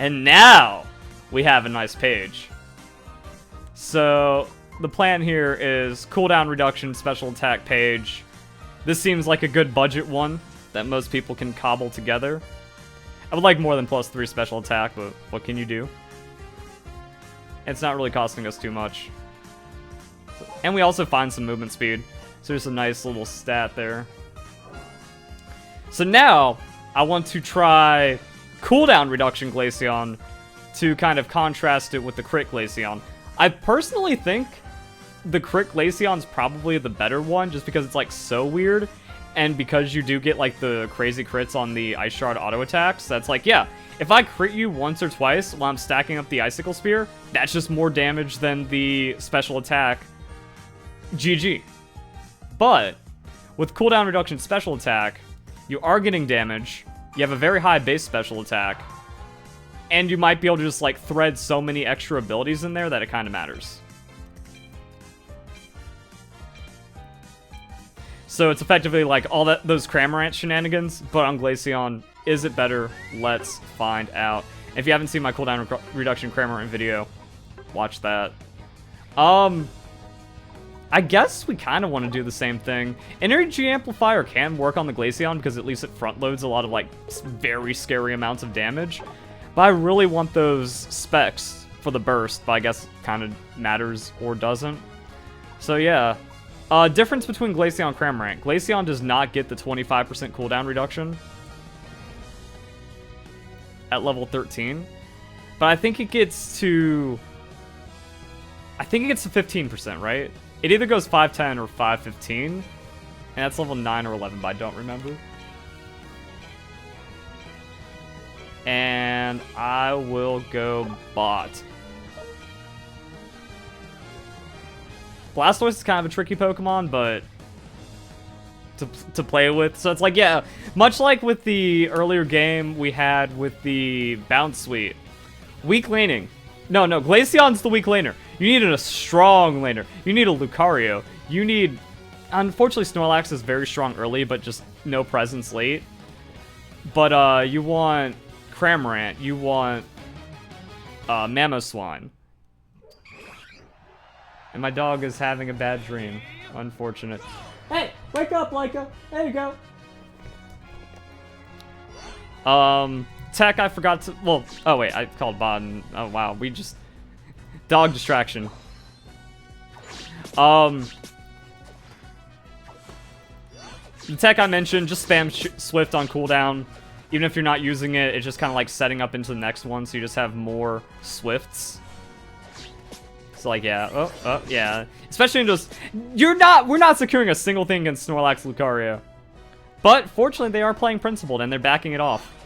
And now we have a nice page. So the plan here is cooldown reduction, special attack page. This seems like a good budget one that most people can cobble together. I would like more than +3 special attack, but what can you do? It's not really costing us too much. And we also find some movement speed. So there's a nice little stat there. So now, I want to try cooldown reduction Glaceon to kind of contrast it with the Crit Glaceon. I personally think the Crit Glaceon's probably the better one, just because it's like so weird, and because you do get like the crazy crits on the Ice Shard auto attacks. That's like, yeah, if I crit you once or twice while I'm stacking up the Icicle Spear, that's just more damage than the special attack. GG. But with cooldown reduction special attack, you are getting damage, you have a very high base special attack, and you might be able to just like thread so many extra abilities in there that it kind of matters. So it's effectively like all those Cramorant shenanigans, but on Glaceon. Is it better? Let's find out. If you haven't seen my cooldown reduction Cramorant video, watch that. I guess we kind of want to do the same thing. Energy Amplifier can work on the Glaceon because at least it front loads a lot of like very scary amounts of damage. But I really want those specs for the burst, but I guess it kind of matters or doesn't. So yeah. Difference between Glaceon and Cramorant. Glaceon does not get the 25% cooldown reduction at level 13. But I think it gets to 15%, right? It either goes 510 or 515, and that's level 9 or 11, but I don't remember. And I will go bot. Blastoise is kind of a tricky Pokemon, but to play with. So it's like, yeah, much like with the earlier game we had with the Bounce Suite. Weak laning. No, Glaceon's the weak laner. You need a strong laner. You need a Lucario. You need... Unfortunately, Snorlax is very strong early, but just no presence late. But you want Cramorant. You want Mamoswine. And my dog is having a bad dream. Unfortunate. Hey, wake up, Leica. There you go. Tech, I forgot to... Well, oh wait, I called bot and... Oh wow, we just... Dog distraction. The tech I mentioned, just spam Swift on cooldown. Even if you're not using it, it's just kind of like setting up into the next one, so you just have more Swifts. So like, yeah, yeah. Especially in just... We're not securing a single thing against Snorlax Lucario. But, fortunately, they are playing Principled, and they're backing it off.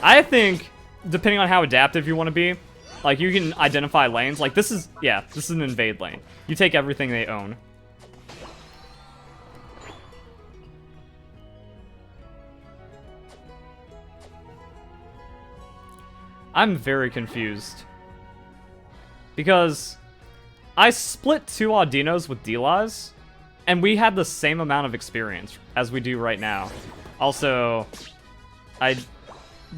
I think, depending on how adaptive you want to be, like, you can identify lanes. Like, this is an invade lane. You take everything they own. I'm very confused. Because I split 2 Audinos with D-Lies, and we had the same amount of experience as we do right now. Also, I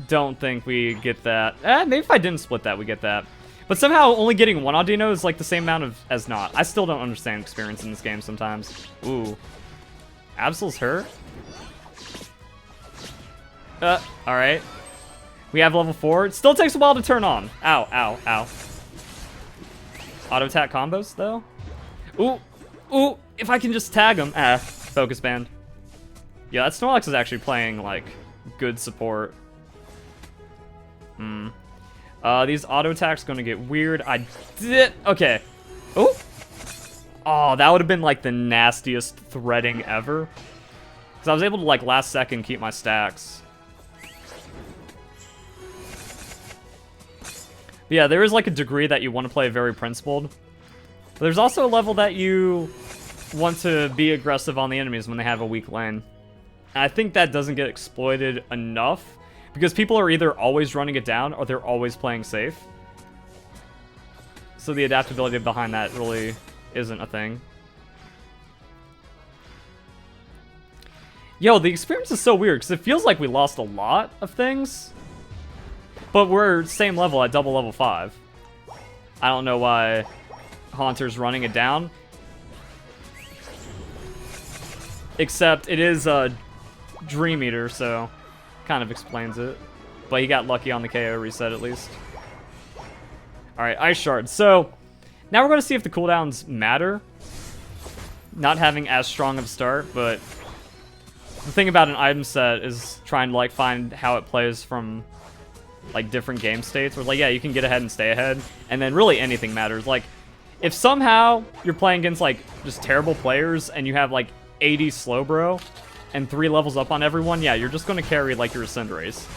don't think we get that. Maybe if I didn't split that, we get that. But somehow only getting 1 Audino is like the same amount as not. I still don't understand experience in this game sometimes. Ooh. Absol's hurt? Alright. We have level 4. It still takes a while to turn on. Ow, ow, ow. Auto attack combos, though? Ooh, if I can just tag him. Focus band. Yeah, that Snorlax is actually playing, like, good support. These auto attacks gonna get weird. Okay. Oh, that would have been, like, the nastiest threading ever. Because I was able to, like, last second keep my stacks. But yeah, there is like a degree that you want to play very principled. But there's also a level that you want to be aggressive on the enemies when they have a weak lane. And I think that doesn't get exploited enough, because people are either always running it down or they're always playing safe. So the adaptability behind that really isn't a thing. Yo, the experience is so weird, because it feels like we lost a lot of things. But we're same level at double level 5. I don't know why Haunter's running it down. Except it is a Dream Eater, so kind of explains it. But he got lucky on the KO reset at least. Alright, Ice Shard. So, now we're going to see if the cooldowns matter. Not having as strong of a start, but the thing about an item set is trying to like find how it plays from like different game states. Where like, yeah, you can get ahead and stay ahead, and then really anything matters. Like, if somehow you're playing against like just terrible players and you have like 80 slow bro and 3 levels up on everyone, yeah, you're just going to carry like your Cinderace.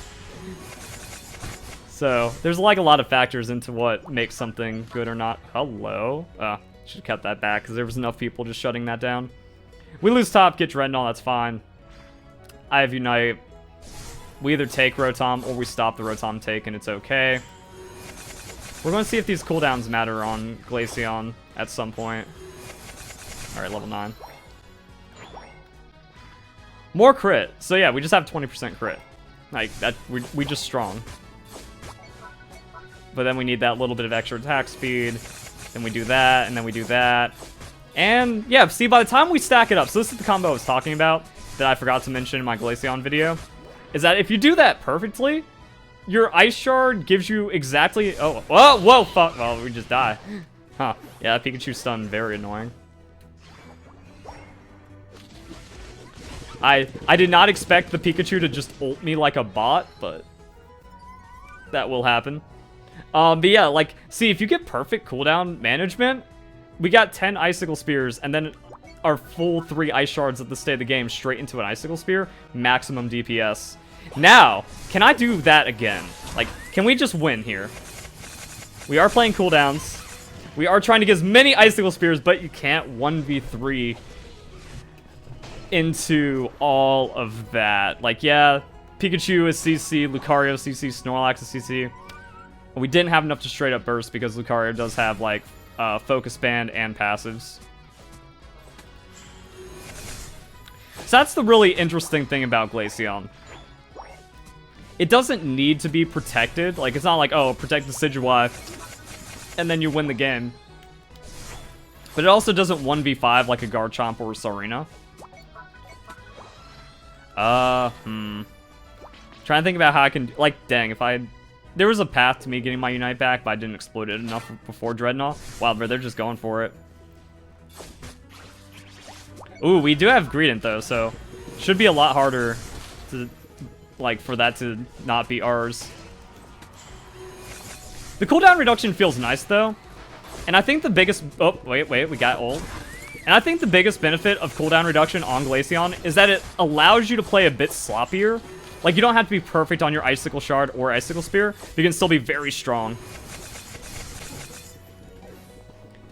So there's like a lot of factors into what makes something good or not. Hello. Should cut that back because there was enough people just shutting that down. We lose top, get Dreadnought, that's fine. I have Unite. We either take Rotom or we stop the Rotom take and it's okay. We're going to see if these cooldowns matter on Glaceon at some point. Alright, level 9. More crit. So yeah, we just have 20% crit. Like, that, we just strong. But then we need that little bit of extra attack speed. Then we do that, and then we do that. And yeah, see, by the time we stack it up, so this is the combo I was talking about that I forgot to mention in my Glaceon video, is that if you do that perfectly, your Ice Shard gives you exactly... Oh, whoa, whoa, fuck. Well, we just die. Huh. Yeah, that Pikachu stun, very annoying. I did not expect the Pikachu to just ult me like a bot, but that will happen. But yeah, like, see, if you get perfect cooldown management, we got 10 Icicle Spears, and then our full 3 Ice Shards at the state of the game straight into an Icicle Spear, maximum DPS. Now, can I do that again? Like, can we just win here? We are playing cooldowns. We are trying to get as many Icicle Spears, but you can't 1v3 into all of that. Like, yeah, Pikachu is CC, Lucario CC, Snorlax is CC. We didn't have enough to straight up burst because Lucario does have, like, Focus Band and passives. So that's the really interesting thing about Glaceon. It doesn't need to be protected. Like, it's not like, oh, protect the Decidueye, and then you win the game. But it also doesn't 1v5 like a Garchomp or a Sarina. Trying to think about how I can... Like, dang, if I... There was a path to me getting my Unite back, but I didn't exploit it enough before Dreadnought. Wow, they're just going for it. Ooh, we do have Greedent, though, so... Should be a lot harder to... Like, for that to not be ours. The cooldown reduction feels nice, though. And I think the biggest... Oh, wait, we got ult. And I think the biggest benefit of cooldown reduction on Glaceon is that it allows you to play a bit sloppier. Like, you don't have to be perfect on your Icicle Shard or Icicle Spear. You can still be very strong.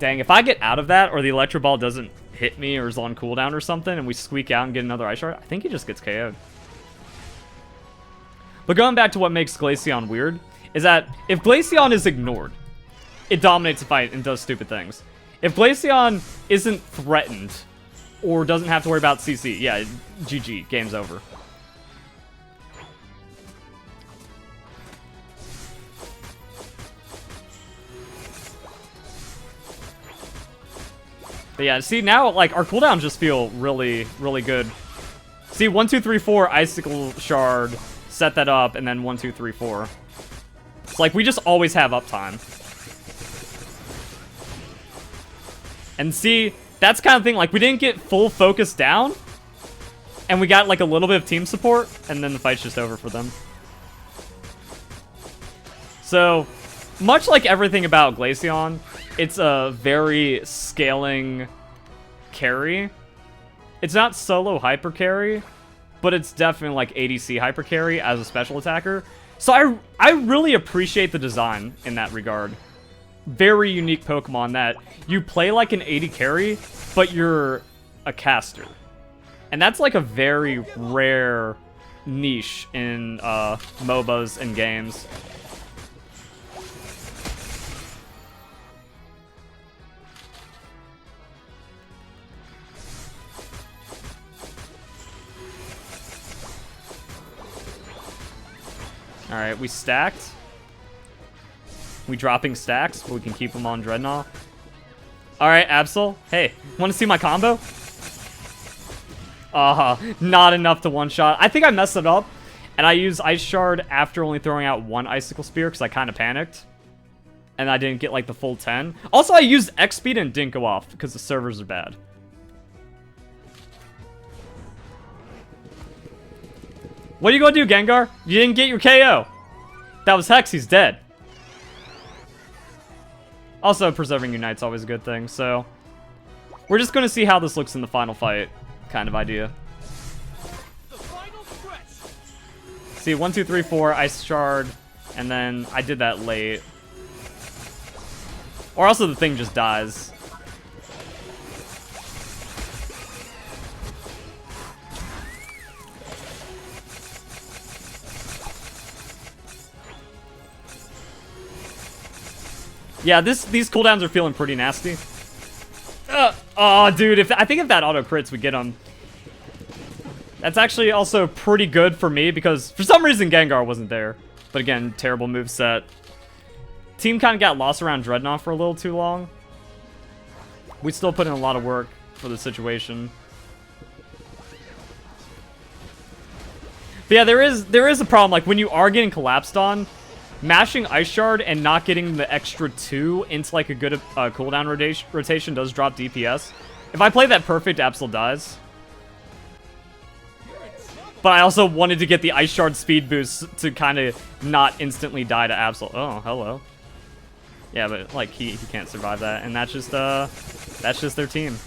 Dang, if I get out of that, or the Electro Ball doesn't hit me or is on cooldown or something, and we squeak out and get another Ice Shard, I think he just gets KO'd. But going back to what makes Glaceon weird, is that if Glaceon is ignored, it dominates the fight and does stupid things. If Glaceon isn't threatened, or doesn't have to worry about CC, yeah, GG, game's over. But yeah, see, now, like, our cooldowns just feel really, really good. See, 1, 2, 3, 4, Icicle Shard, set that up, and then 1, 2, 3, 4. It's like, we just always have uptime. And see, that's kind of thing, like, we didn't get full focus down, and we got, like, a little bit of team support, and then the fight's just over for them. So, much like everything about Glaceon, it's a very scaling carry. It's not solo hyper carry, but it's definitely like ADC hyper carry as a special attacker. So I really appreciate the design in that regard. Very unique Pokemon that you play like an AD carry, but you're a caster. And that's like a very rare niche in MOBAs and games. Alright, we stacked. We dropping stacks, but we can keep them on Dreadnought. Alright, Absol. Hey, want to see my combo? Not enough to one-shot. I think I messed it up, and I used Ice Shard after only throwing out one Icicle Spear because I kind of panicked. And I didn't get, like, the full 10. Also, I used X-Speed and didn't go off because the servers are bad. What are you gonna do, Gengar? You didn't get your KO. That was Hex, he's dead. Also, preserving Unite's always a good thing, so... We're just gonna see how this looks in the final fight, kind of idea. See, 1, 2, 3, 4, Ice Shard, and then I did that late. Or also the thing just dies. Yeah, these cooldowns are feeling pretty nasty. Oh, dude, I think if that auto crits, we get him. That's actually also pretty good for me because for some reason Gengar wasn't there. But again, terrible moveset. Team kind of got lost around Dreadnought for a little too long. We still put in a lot of work for the situation. But yeah, there is a problem. Like when you are getting collapsed on, mashing Ice Shard and not getting the extra 2 into like a good cooldown rotation does drop DPS. If I play that perfect, Absol dies. But I also wanted to get the Ice Shard speed boost to kind of not instantly die to Absol. Oh, hello. Yeah, but like he can't survive that, and that's just their team.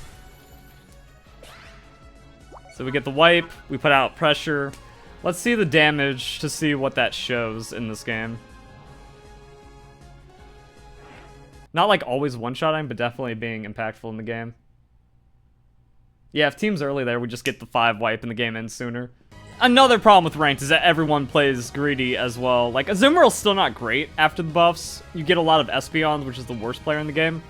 So we get the wipe, we put out pressure. Let's see the damage to see what that shows in this game. Not like always one-shotting, but definitely being impactful in the game. Yeah, if team's early there, we just get the 5 wipe and the game ends sooner. Another problem with ranked is that everyone plays greedy as well. Like, Azumarill's still not great after the buffs. You get a lot of Espeons, which is the worst player in the game.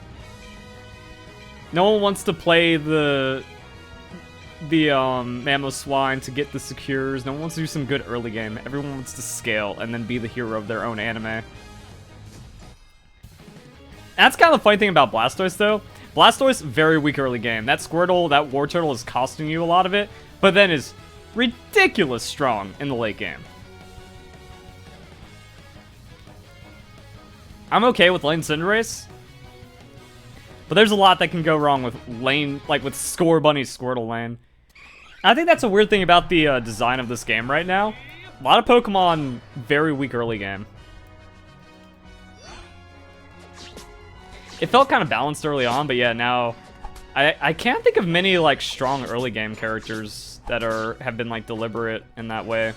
No one wants to play the Mamoswine to get the secures. No one wants to do some good early game. Everyone wants to scale and then be the hero of their own anime. That's kind of the funny thing about Blastoise, though. Blastoise, very weak early game. That Squirtle, that War Turtle is costing you a lot of it, but then is ridiculous strong in the late game. I'm okay with lane Cinderace, but there's a lot that can go wrong with lane, like with Score Bunny's Squirtle lane. I think that's a weird thing about the design of this game right now. A lot of Pokemon, very weak early game. It felt kind of balanced early on, but yeah, now I can't think of many like strong early game characters that have been like deliberate in that way.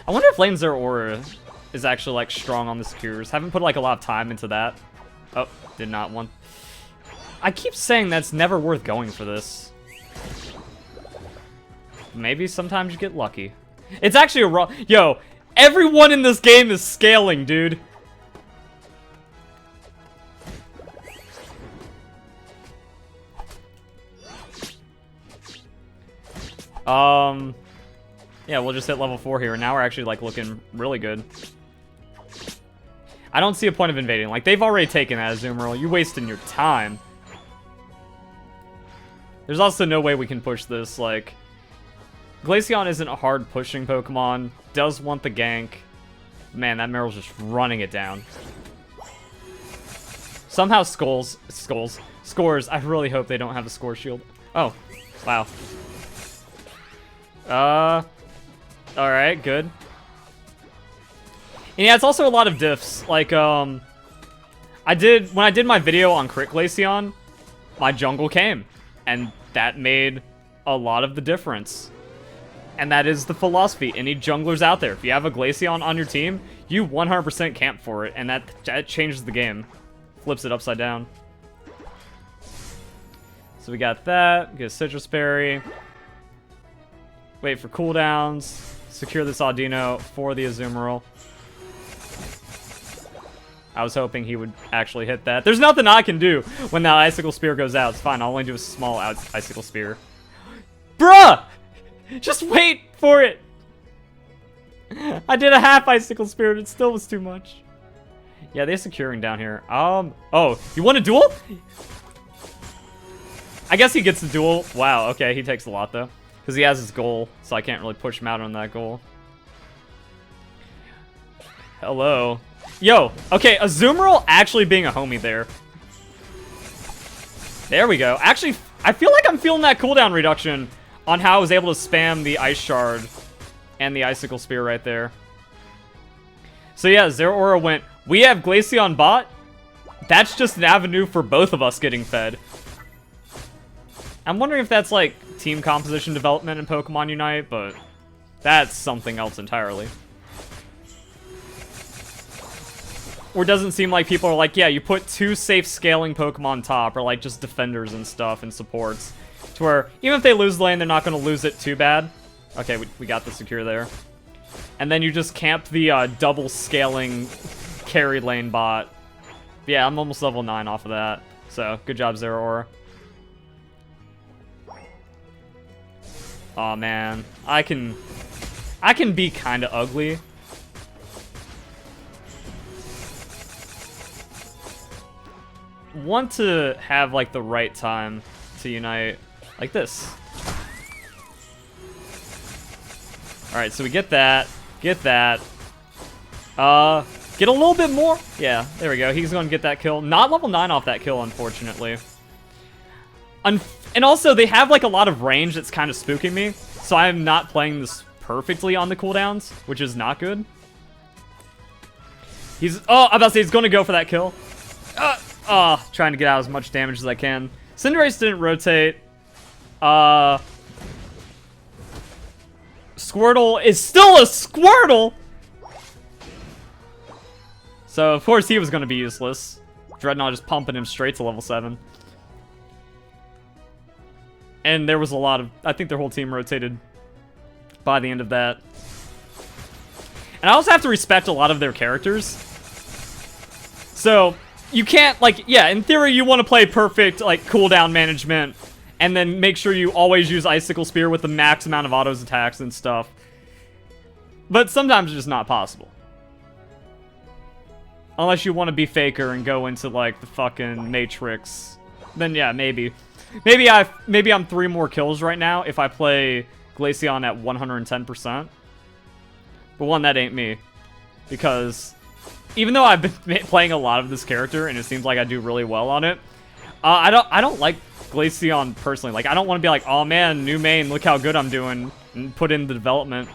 I wonder if Lane Zeraora is actually like strong on the secures. Haven't put like a lot of time into that. Oh, did not want. I keep saying that's never worth going for this. Maybe sometimes you get lucky. It's actually a yo, everyone in this game is scaling, dude. Yeah, we'll just hit level 4 here. Now we're actually, like, looking really good. I don't see a point of invading. Like, they've already taken that Azumarill. You're wasting your time. There's also no way we can push this. Like, Glaceon isn't a hard pushing Pokemon. Does want the gank. Man, that Meryl's just running it down. Somehow scores. I really hope they don't have a score shield. Oh, wow. Alright, good. And yeah, it's also a lot of diffs. Like, when I did my video on Crit Glaceon, my jungle came. And that made a lot of the difference. And that is the philosophy. Any junglers out there, if you have a Glaceon on your team, you 100% camp for it. And that changes the game. Flips it upside down. So we got that. Get a Citrus Berry. Wait for cooldowns. Secure this Audino for the Azumarill. I was hoping he would actually hit that. There's nothing I can do when that Icicle Spear goes out. It's fine. I'll only do a small Icicle Spear. Bruh! Just wait for it! I did a half Icicle Spear and it still was too much. Yeah, they're securing down here. Oh, you want a duel? I guess he gets the duel. Wow, okay, he takes a lot though. Because he has his goal, so I can't really push him out on that goal. Hello. Yo, okay, Azumarill actually being a homie there. There we go. Actually, I feel like I'm feeling that cooldown reduction on how I was able to spam the Ice Shard and the Icicle Spear right there. So yeah, Zeraora went, we have Glaceon bot. That's just an avenue for both of us getting fed. I'm wondering if that's like team composition development in Pokemon Unite, but that's something else entirely. Or doesn't seem like people are like, yeah, you put 2 safe scaling Pokemon top, or like just defenders and stuff and supports, to where even if they lose lane, they're not going to lose it too bad. Okay, we got the secure there. And then you just camp the double scaling carry lane bot. Yeah, I'm almost level 9 off of that. So, good job, Zeraora. Aw, man. I can be kind of ugly. Want to have, like, the right time to unite. Like this. Alright, so we get that. Get that. Get a little bit more. Yeah, there we go. He's going to get that kill. Not level 9 off that kill, unfortunately. And also, they have, like, a lot of range that's kind of spooking me. So I'm not playing this perfectly on the cooldowns, which is not good. Oh, I'm about to say he's going to go for that kill. Trying to get out as much damage as I can. Cinderace didn't rotate. Squirtle is still a Squirtle! So, of course, he was going to be useless. Dreadnought just pumping him straight to level 7. And there was a lot of... I think their whole team rotated by the end of that. And I also have to respect a lot of their characters. So, you can't, like... Yeah, in theory, you want to play perfect, like, cooldown management. And then make sure you always use Icicle Spear with the max amount of autos attacks and stuff. But sometimes it's just not possible. Unless you want to be Faker and go into, like, the fucking Matrix. Then, yeah, maybe. Maybe I'm 3 more kills right now if I play Glaceon at 110%. But one, that ain't me. Because even though I've been playing a lot of this character and it seems like I do really well on it, I don't like Glaceon personally. Like, I don't want to be like, oh man, new main, look how good I'm doing, and put in the development.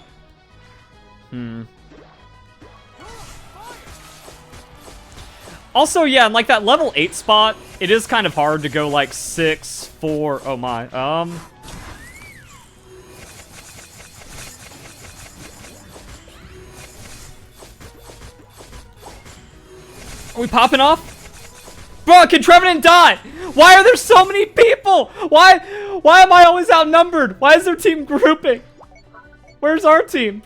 Also, yeah, in like that level 8 spot, it is kind of hard to go like 6, 4, oh my, Are we popping off? Bro, can Trevenant die? Why are there so many people? Why am I always outnumbered? Why is their team grouping? Where's our team?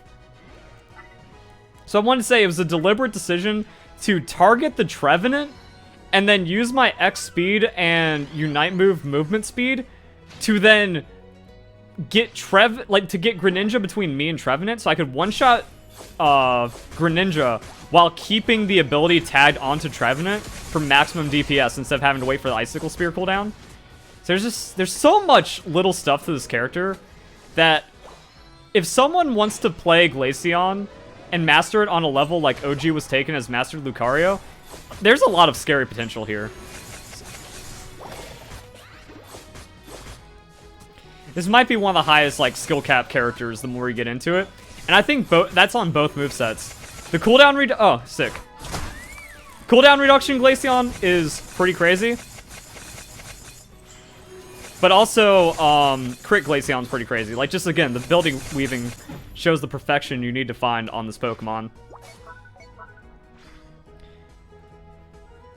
So I wanted to say it was a deliberate decision to target the Trevenant and then use my X speed and Unite move movement speed to then get Greninja between me and Trevenant so I could one-shot Greninja while keeping the ability tagged onto Trevenant for maximum DPS instead of having to wait for the Icicle Spear cooldown. So there's so much little stuff to this character that if someone wants to play Glaceon and master it on a level like OG was taken as Mastered Lucario, there's a lot of scary potential here. This might be one of the highest like skill cap characters the more you get into it. And I think that's on both movesets. The cooldown oh, sick. Cooldown reduction Glaceon is pretty crazy. But also, Crit Glaceon's pretty crazy. Like, just again, the building weaving shows the perfection you need to find on this Pokemon.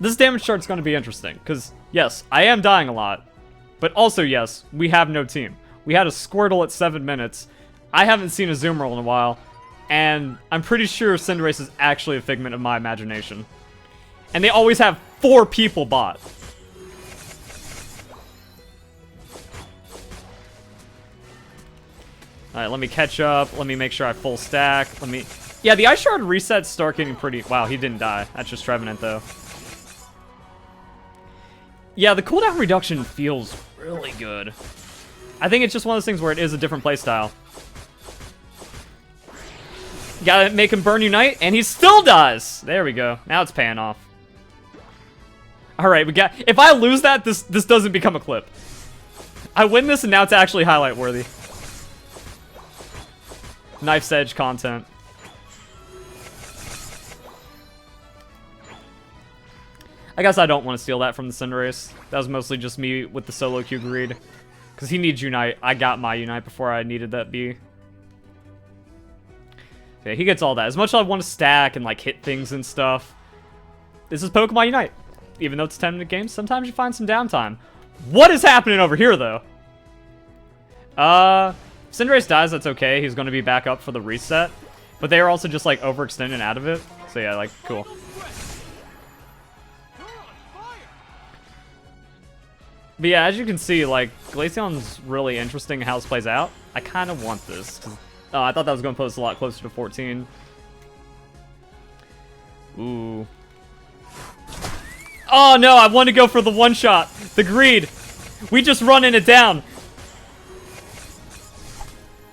This damage chart's going to be interesting, because, yes, I am dying a lot. But also, yes, we have no team. We had a Squirtle at 7 minutes. I haven't seen a Azumarill in a while. And I'm pretty sure Cinderace is actually a figment of my imagination. And they always have 4 people bot. Alright, let me catch up. Let me make sure I full stack. Let me Yeah, the Ice Shard resets start getting pretty... Wow, he didn't die. That's just Trevenant, though. Yeah, the cooldown reduction feels really good. I think it's just one of those things where it is a different playstyle. Gotta make him burn Unite, and he still does! There we go. Now it's paying off. Alright, we got... If I lose that, this doesn't become a clip. I win this, and now it's actually highlight worthy. Knife's Edge content. I guess I don't want to steal that from the Cinderace. That was mostly just me with the solo queue greed. Because he needs Unite. I got my Unite before I needed that B. Okay, he gets all that. As much as I want to stack and like hit things and stuff, this is Pokemon Unite. Even though it's a 10-minute game, sometimes you find some downtime. What is happening over here, though? Cinderace dies, that's okay. He's going to be back up for the reset. But they are also just like overextending out of it. So yeah, like, cool. But yeah, as you can see, like, Glaceon's really interesting how this plays out. I kind of want this. I thought that was going to post a lot closer to 14. Ooh. Oh no, I want to go for the one-shot. The greed. We just running it down.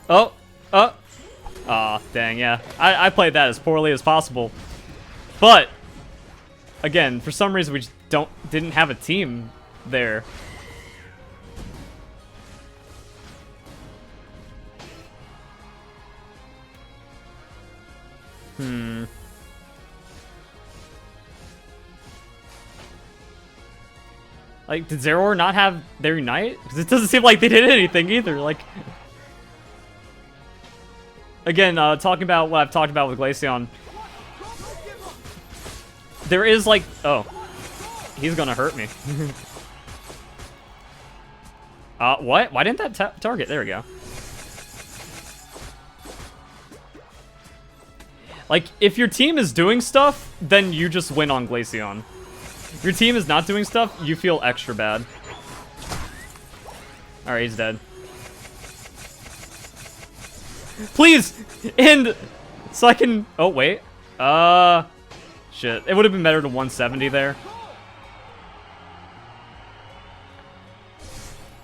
Oh. Oh. Aw, dang, yeah. I played that as poorly as possible. But, again, for some reason we just didn't have a team there. Like, did Zeraor not have their Unite? Because it doesn't seem like they did anything either. Like, again, talking about what I've talked about with Glaceon, there is like, oh, he's gonna hurt me. What? Why didn't that target? There we go. Like, if your team is doing stuff, then you just win on Glaceon. If your team is not doing stuff, you feel extra bad. Alright, he's dead. Please! End! So I can... Oh, wait. Shit. It would have been better to 170 there.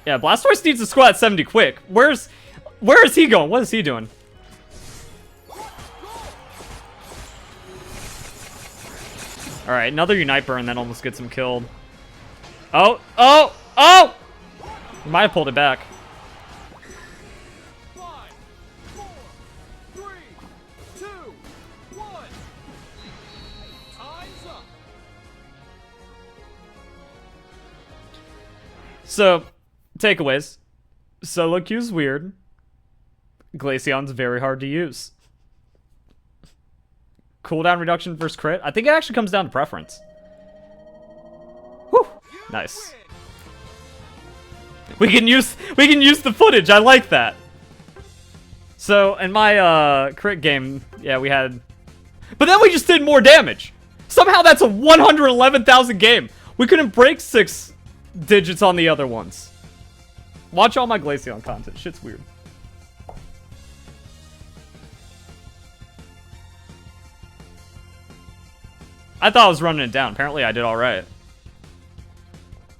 Yeah, Blastoise needs to squat at 70 quick. Where is he going? What is he doing? Alright, another Unite Burn that almost gets him killed. Oh! Oh! Oh! He might have pulled it back. 5, 4, 3, 2, 1. Time's up. So, takeaways. Solo queue's weird. Glaceon's very hard to use. Cooldown reduction versus crit. I think it actually comes down to preference. Whew. Nice. We can use the footage. I like that. So in my crit game, yeah, we had, but then we just did more damage. Somehow that's a 111,000 game. We couldn't break 6 digits on the other ones. Watch all my Glaceon content. Shit's weird. I thought I was running it down. Apparently I did alright.